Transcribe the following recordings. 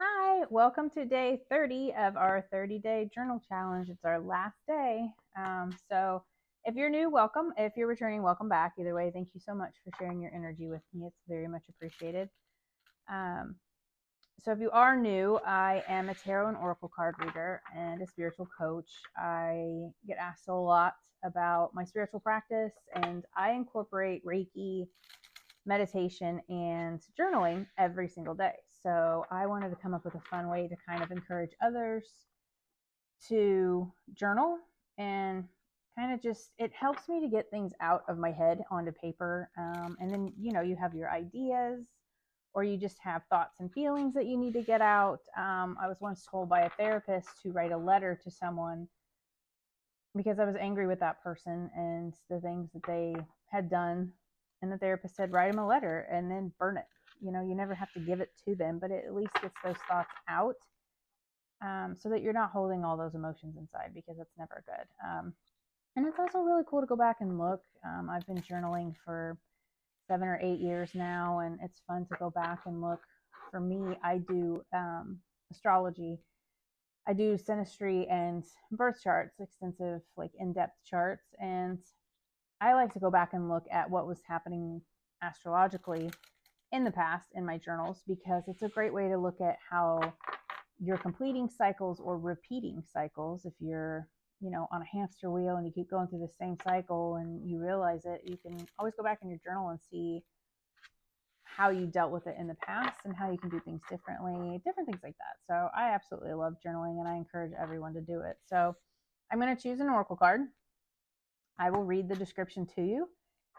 Hi, welcome to day 30 of our 30-day journal challenge. It's our last day. So if you're new, welcome. If you're returning, welcome back. Either way, thank you so much for sharing your energy with me. It's very much appreciated. Um, so if you are new, I am a tarot and oracle card reader and a spiritual coach. I get asked a lot about my spiritual practice, and I incorporate Reiki, meditation, and journaling every single day. So I wanted to come up with a fun way to kind of encourage others to journal, and kind of just, it helps me to get things out of my head onto paper. And then, you have your ideas, or you just have thoughts and feelings that you need to get out. I was once told by a therapist to write a letter to someone because I was angry with that person and the things that they had done. And the therapist said, write them a letter and then burn it. You never have to give it to them, but it at least gets those thoughts out, so that you're not holding all those emotions inside, because that's never good. And it's also really cool to go back and look. I've been journaling for 7 or 8 years now, and it's fun to go back and look. For me, I do astrology. I do synastry and birth charts, extensive, like in-depth charts, and I like to go back and look at what was happening astrologically in the past in my journals, because it's a great way to look at how you're completing cycles or repeating cycles. If you're, on a hamster wheel and you keep going through the same cycle and you realize it, you can always go back in your journal and see how you dealt with it in the past and how you can do things differently, different things like that. So I absolutely love journaling, and I encourage everyone to do it. So I'm going to choose an oracle card. I will read the description to you.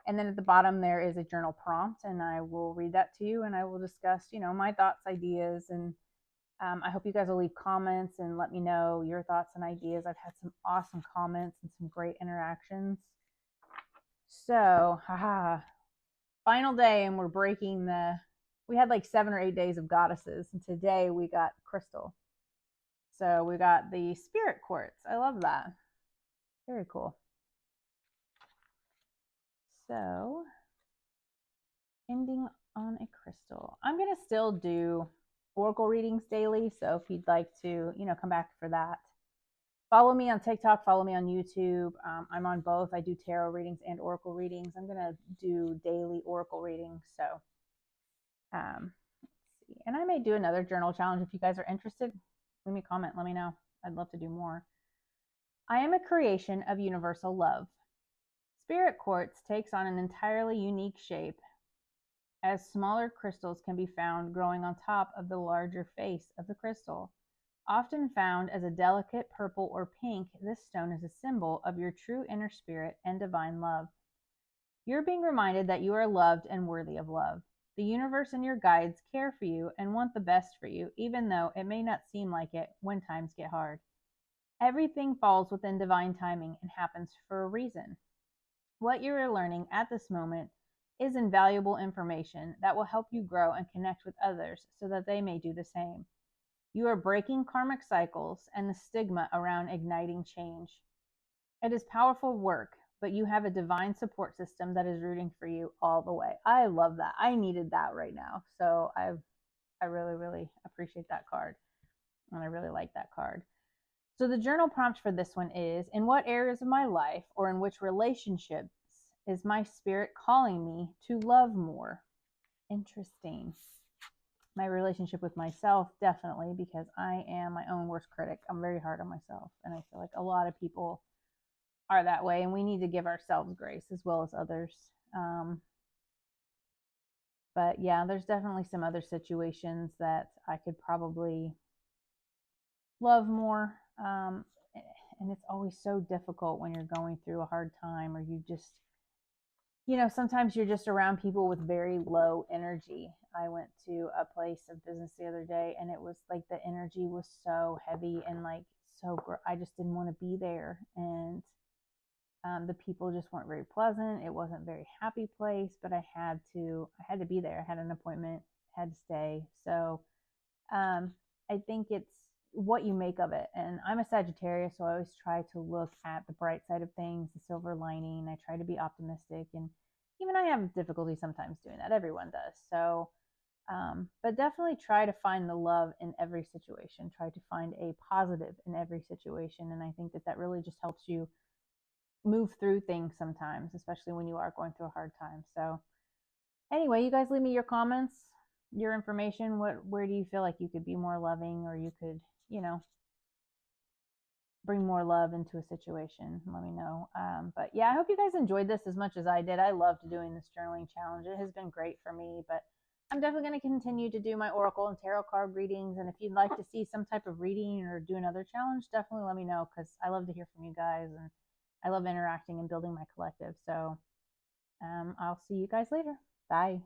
And then at the bottom, there is a journal prompt, and I will read that to you, and I will discuss, my thoughts, ideas, and I hope you guys will leave comments and let me know your thoughts and ideas. I've had some awesome comments and some great interactions. So, final day, and we're breaking we had like 7 or 8 days of goddesses, and today we got crystal. So we got the spirit quartz. I love that. Very cool. So, ending on a crystal. I'm going to still do oracle readings daily. So if you'd like to, come back for that, follow me on TikTok, follow me on YouTube. I'm on both. I do tarot readings and oracle readings. I'm going to do daily oracle readings. So, let's see. And I may do another journal challenge if you guys are interested. Leave me a comment. Let me know. I'd love to do more. I am a creation of universal love. Spirit quartz takes on an entirely unique shape, as smaller crystals can be found growing on top of the larger face of the crystal. Often found as a delicate purple or pink, this stone is a symbol of your true inner spirit and divine love. You're being reminded that you are loved and worthy of love. The universe and your guides care for you and want the best for you, even though it may not seem like it when times get hard. Everything falls within divine timing and happens for a reason. What you are learning at this moment is invaluable information that will help you grow and connect with others so that they may do the same. You are breaking karmic cycles and the stigma around igniting change. It is powerful work, but you have a divine support system that is rooting for you all the way. I love that. I needed that right now. So I really, really appreciate that card. And I really like that card. So the journal prompt for this one is, in what areas of my life or in which relationships is my spirit calling me to love more? Interesting. My relationship with myself, definitely, because I am my own worst critic. I'm very hard on myself, and I feel like a lot of people are that way, and we need to give ourselves grace as well as others. But yeah, there's definitely some other situations that I could probably love more. And it's always so difficult when you're going through a hard time, or you just, sometimes you're just around people with very low energy. I went to a place of business the other day, and it was like the energy was so heavy and like I just didn't want to be there. And the people just weren't very pleasant. It wasn't a very happy place, but I had to be there. I had an appointment, had to stay. So I think it's what you make of it. And I'm a Sagittarius, so I always try to look at the bright side of things, the silver lining. I try to be optimistic, and even I have difficulty sometimes doing that. Everyone does. So But definitely try to find the love in every situation. Try to find a positive in every situation. And I think that that really just helps you move through things sometimes, especially when you are going through a hard time. So, anyway, you guys leave me your comments, your information. Where do you feel like you could be more loving, or you could, bring more love into a situation? Let me know. But yeah, I hope you guys enjoyed this as much as I did. I loved doing this journaling challenge. It has been great for me, but I'm definitely going to continue to do my oracle and tarot card readings. And if you'd like to see some type of reading or do another challenge, definitely let me know, because I love to hear from you guys, and I love interacting and building my collective. So I'll see you guys later. Bye.